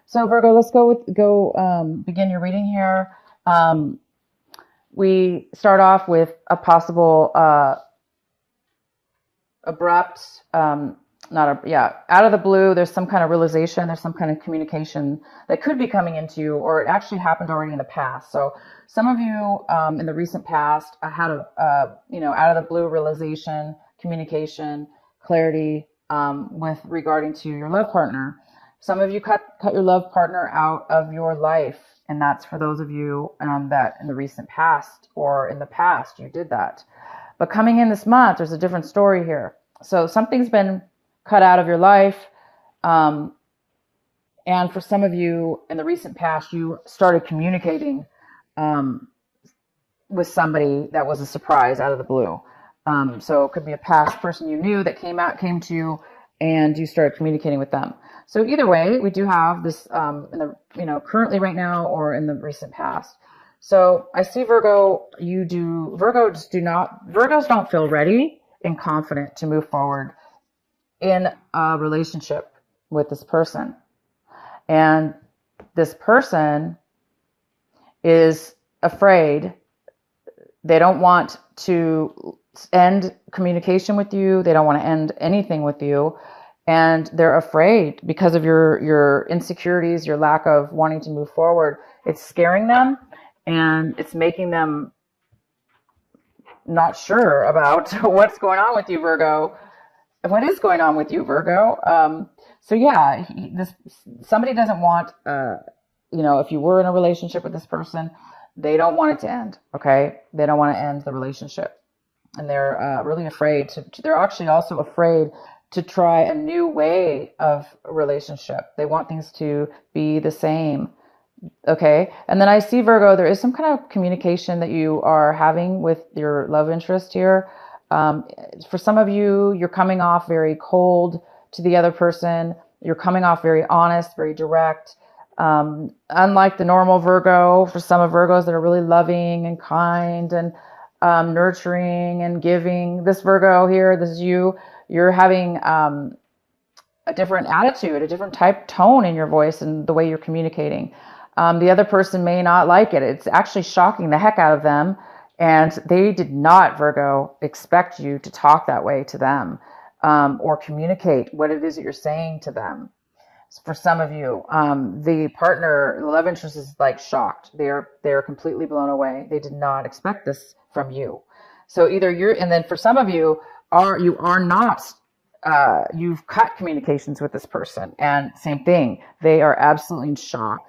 So Virgo, let's begin your reading here. Um, we start off with a possible abrupt, not a yeah, out of the blue. There's some kind of realization. There's some kind of communication that could be coming into you, or it actually happened already in the past. So some of you in the recent past had a out of the blue realization, communication, clarity with regarding to your love partner. Some of you cut your love partner out of your life, and that's for those of you that in the recent past or in the past you did that. But coming in this month, there's a different story here. So something's been cut out of your life. Um, and for some of you in the recent past, you started communicating um, with somebody that was a surprise out of the blue. So it could be a past person you knew that came to you, and you started communicating with them. So either way, we do have this in the currently right now or in the recent past. So I see Virgos don't feel ready and confident to move forward in a relationship with this person. And this person is afraid. They don't want to end communication with you. They don't want to end anything with you. And they're afraid because of your insecurities, your lack of wanting to move forward. It's scaring them, and it's making them not sure about what's going on with you, Virgo. What is going on with you, Virgo? Somebody doesn't want, if you were in a relationship with this person, they don't want it to end. Okay, they don't want to end the relationship, and they're really afraid they're actually also afraid to try a new way of a relationship. They want things to be the same. Okay. And then I see, Virgo, there is some kind of communication that you are having with your love interest here. For some of you, you're coming off very cold to the other person. You're coming off very honest, very direct. Unlike the normal Virgo, for some of Virgos that are really loving and kind and nurturing and giving, this Virgo here, this is you, you're having a different attitude, a different tone in your voice and the way you're communicating. The other person may not like it. It's actually shocking the heck out of them. And they did not, Virgo, expect you to talk that way to them or communicate what it is that you're saying to them. For some of you, the love interest is like shocked. They're completely blown away. They did not expect this from you. So either and then for some of you, you've cut communications with this person, and same thing. They are absolutely in shock.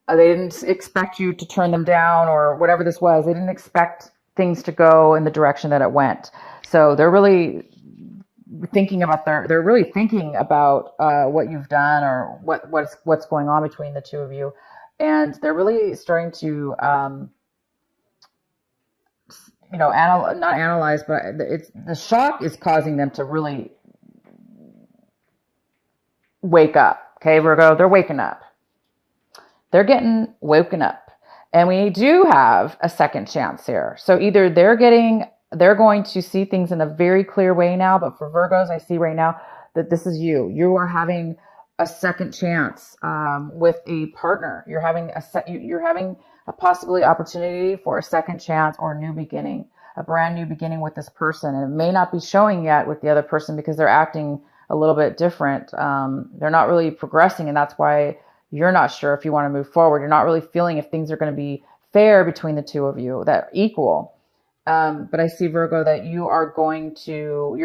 They didn't expect you to turn them down or whatever this was. They didn't expect things to go in the direction that it went. So they're really thinking about what you've done or what's going on between the two of you, and they're really starting to not analyze, but the shock is causing them to really wake up. Okay, Virgo, they're waking up. They're getting woken up. And we do have a second chance here. So either they're going to see things in a very clear way now, but for Virgos, I see right now that this is you. You are having a second chance with a partner. You're having a possibly opportunity for a second chance or a new beginning, a brand new beginning with this person. And it may not be showing yet with the other person because they're acting a little bit different. They're not really progressing, and that's why you're not sure if you want to move forward. You're not really feeling if things are going to be fair between the two of you, that equal. But I see, Virgo, that you're going to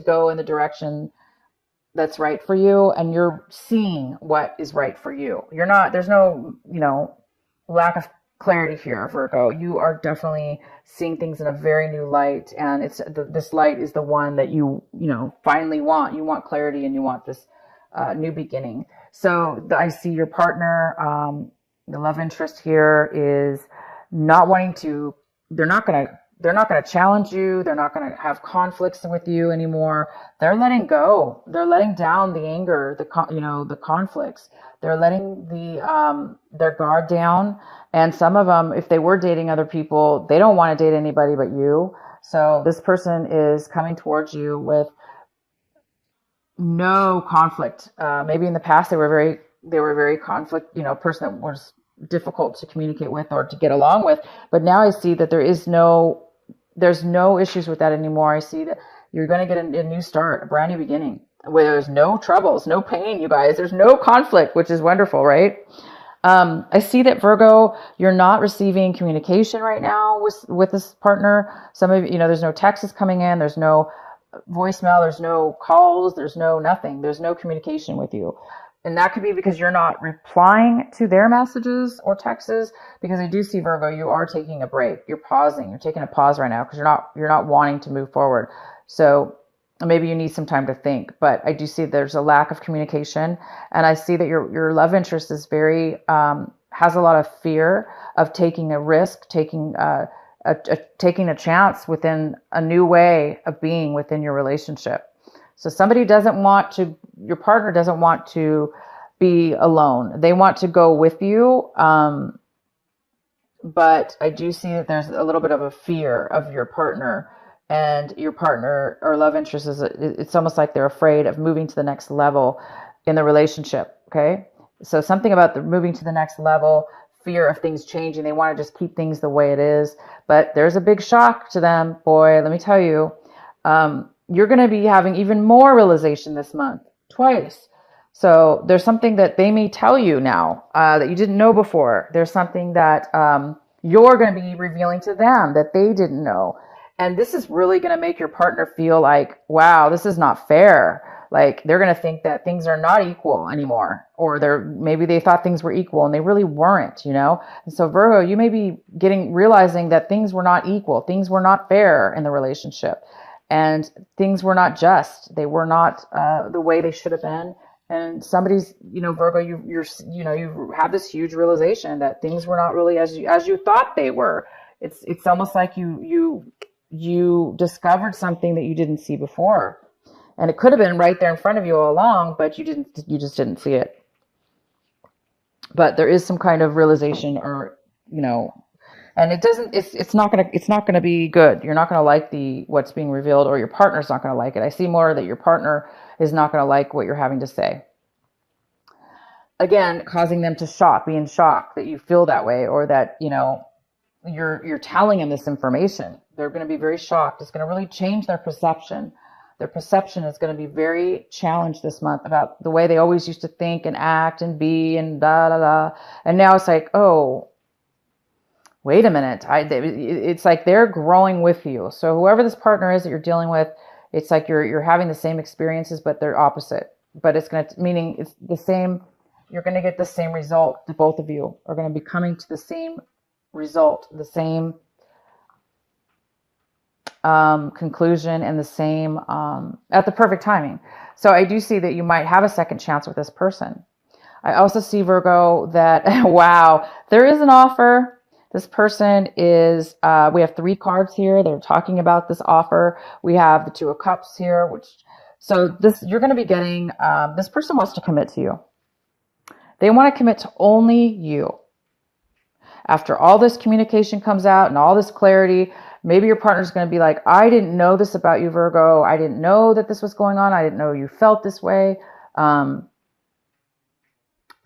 go in the direction that's right for you, and you're seeing what is right for you. There's no, lack of clarity here, Virgo. You are definitely seeing things in a very new light, and this light is the one that you finally want. You want clarity, and you want this new beginning. So I see your partner, the love interest here is not wanting to. They're not going to challenge you. They're not going to have conflicts with you anymore. They're letting go. They're letting down the anger, the conflicts. They're letting their guard down. And some of them, if they were dating other people, they don't want to date anybody but you. So this person is coming towards you with no conflict. Maybe in the past they were very conflict, person that was difficult to communicate with or to get along with. But now I see that there's no issues with that anymore. I see that you're going to get a new start, a brand new beginning where there's no troubles, no pain, you guys. There's no conflict, which is wonderful, right? I see that Virgo, you're not receiving communication right now with this partner. Some of there's no texts coming in, there's no voicemail, there's no calls, there's no nothing, there's no communication with you. And that could be because you're not replying to their messages or texts. Because I do see, Virgo, you are taking a break. You're pausing. You're taking a pause right now because you're not wanting to move forward. So maybe you need some time to think. But I do see there's a lack of communication, and I see that your love interest is very has a lot of fear of taking a risk, taking a chance within a new way of being within your relationship. So your partner doesn't want to be alone. They want to go with you. But I do see that there's a little bit of a fear of your partner, and your partner or love interest it's almost like they're afraid of moving to the next level in the relationship. Okay. So something about the moving to the next level, fear of things changing. They want to just keep things the way it is, but there's a big shock to them. Boy, let me tell you, you're going to be having even more realization this month, twice. So there's something that they may tell you now that you didn't know before. There's something that you're going to be revealing to them that they didn't know. And this is really going to make your partner feel like, wow, this is not fair. Like they're going to think that things are not equal anymore, or maybe they thought things were equal and they really weren't, And so Virgo, you may be realizing that things were not equal. Things were not fair in the relationship. And things were not just. They were not the way they should have been. And somebody's, Virgo, you have this huge realization that things were not really as you thought they were. It's almost like you discovered something that you didn't see before, and it could have been right there in front of you all along, but you just didn't see it. But there is some kind of realization, or and it's not gonna be good. You're not gonna like what's being revealed, or your partner's not gonna like it. I see more that your partner is not gonna like what you're having to say. Again, causing them to be in shock that you feel that way, or that, you're telling them this information. They're going to be very shocked. It's going to really change their perception. Their perception is going to be very challenged this month about the way they always used to think and act and be and da da da. And now it's like, oh, wait a minute. It's like they're growing with you. So whoever this partner is that you're dealing with, it's like you're having the same experiences, but they're opposite. But meaning it's the same. You're going to get the same result. Both of you are going to be coming to the same result, the same conclusion, and the same at the perfect timing. So I do see that you might have a second chance with this person. I also see, Virgo, that wow, there is an offer. This person is we have 3 cards here. They're talking about this offer. We have the 2 of Cups here, you're going to be getting this person wants to commit to you. They want to commit to only you. After all this communication comes out and all this clarity, maybe your partner's going to be like, I didn't know this about you, Virgo. I didn't know that this was going on. I didn't know you felt this way. And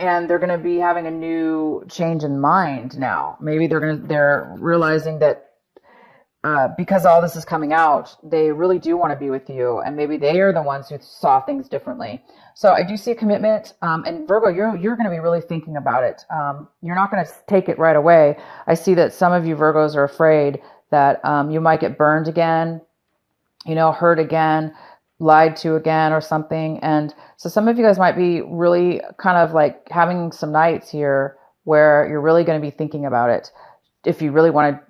they're going to be having a new change in mind now. Maybe they're realizing that because all this is coming out, they really do want to be with you. And maybe they are the ones who saw things differently. So I do see a commitment. And Virgo, you're going to be really thinking about it. You're not going to take it right away. I see that some of you Virgos are afraid that you might get burned again, hurt again, lied to again or something. And so some of you guys might be really kind of like having some nights here where you're really going to be thinking about it if you really want to.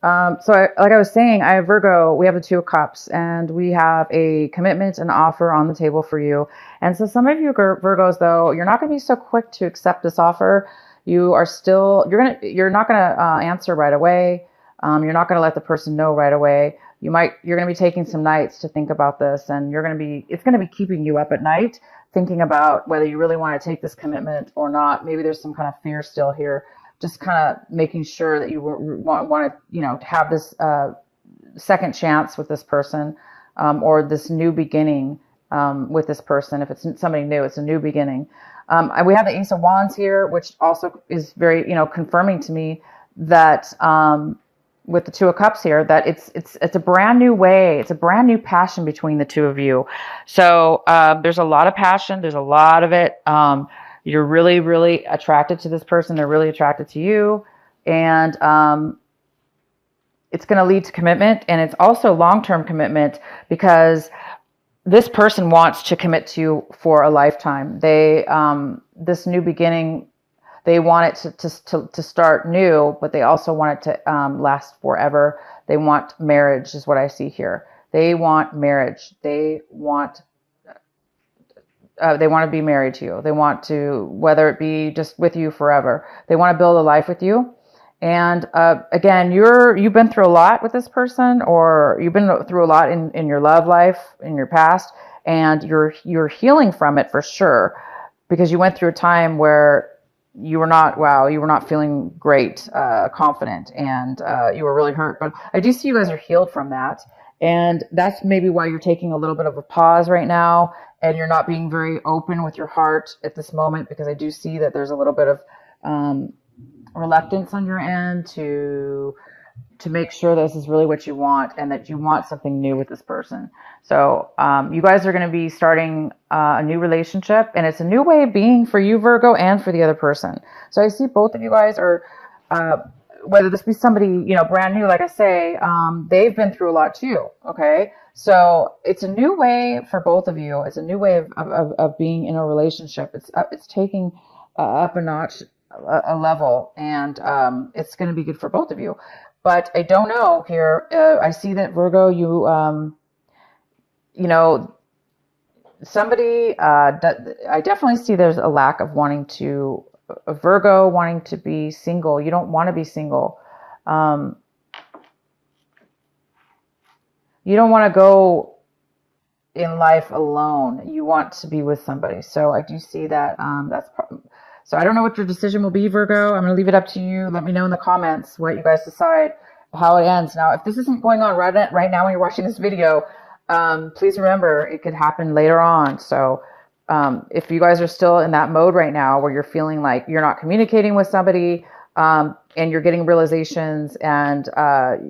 Like I was saying, I have Virgo, we have the 2 of Cups, and we have a commitment and offer on the table for you. And so some of you Virgos, though, you're not going to be so quick to accept this offer. You're not going to answer right away. You're not going to let the person know right away. You're going to be taking some nights to think about this, and it's going to be keeping you up at night, thinking about whether you really want to take this commitment or not. Maybe there's some kind of fear still here. Just kind of making sure that you want to, have this second chance with this person, or this new beginning with this person. If it's somebody new, it's a new beginning. We have the Ace of Wands here, which also is very, confirming to me that with the Two of Cups here, that it's a brand new way. It's a brand new passion between the two of you. So there's a lot of passion. There's a lot of it. You're really, really attracted to this person. They're really attracted to you. And it's going to lead to commitment. And it's also long-term commitment, because this person wants to commit to you for a lifetime. This new beginning, they want it to start new, but they also want it to last forever. They want marriage, is what I see here. They want marriage. They want to be married to you. They want to, whether it be just with you forever. They want to build a life with you. And again, you've been through a lot with this person, or you've been through a lot in your love life, in your past, and you're healing from it for sure, because you went through a time where you were not feeling great, confident, and you were really hurt. But I do see you guys are healed from that, and that's maybe why you're taking a little bit of a pause right now, and you're not being very open with your heart at this moment, because I do see that there's a little bit of reluctance on your end to make sure this is really what you want, and that you want something new with this person. So you guys are going to be starting a new relationship, and it's a new way of being for you, Virgo, and for the other person. So I see both of you guys are, whether this be somebody, brand new, like I say, they've been through a lot too. Okay. So it's a new way for both of you. It's a new way of being in a relationship. It's taking up a notch, a level, and it's going to be good for both of you. But I don't know here. I see that Virgo, somebody. I definitely see there's a lack of a Virgo wanting to be single. You don't want to be single. You don't want to go in life alone. You want to be with somebody. So I do see that. So I don't know what your decision will be, Virgo. I'm going to leave it up to you. Let me know in the comments what you guys decide, how it ends. Now, if this isn't going on right now when you're watching this video, please remember it could happen later on. So if you guys are still in that mode right now where you're feeling like you're not communicating with somebody, and you're getting realizations, and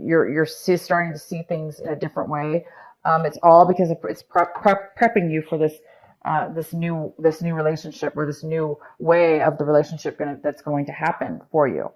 you're starting to see things in a different way, it's all because it's prepping you for this new relationship, or this new way of the relationship that's going to happen for you.